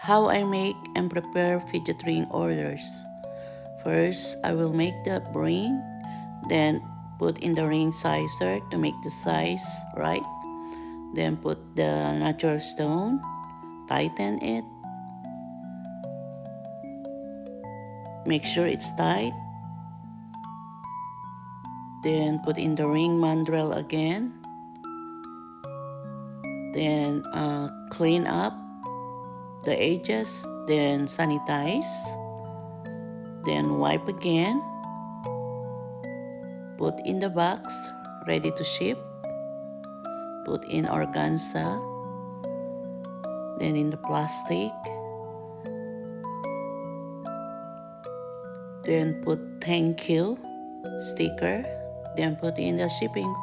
How I make and prepare fidget ring orders. First, I will make the ring, then put in the ring sizer to make the size right. Then put the natural stone, tighten it, make sure it's tight. Then put in the ring mandrel again. Then clean up the edges, then sanitize. Then wipe again. Put in the box, ready to ship. Put in organza. Then in the plastic. Then put thank you sticker. Then put in the shipping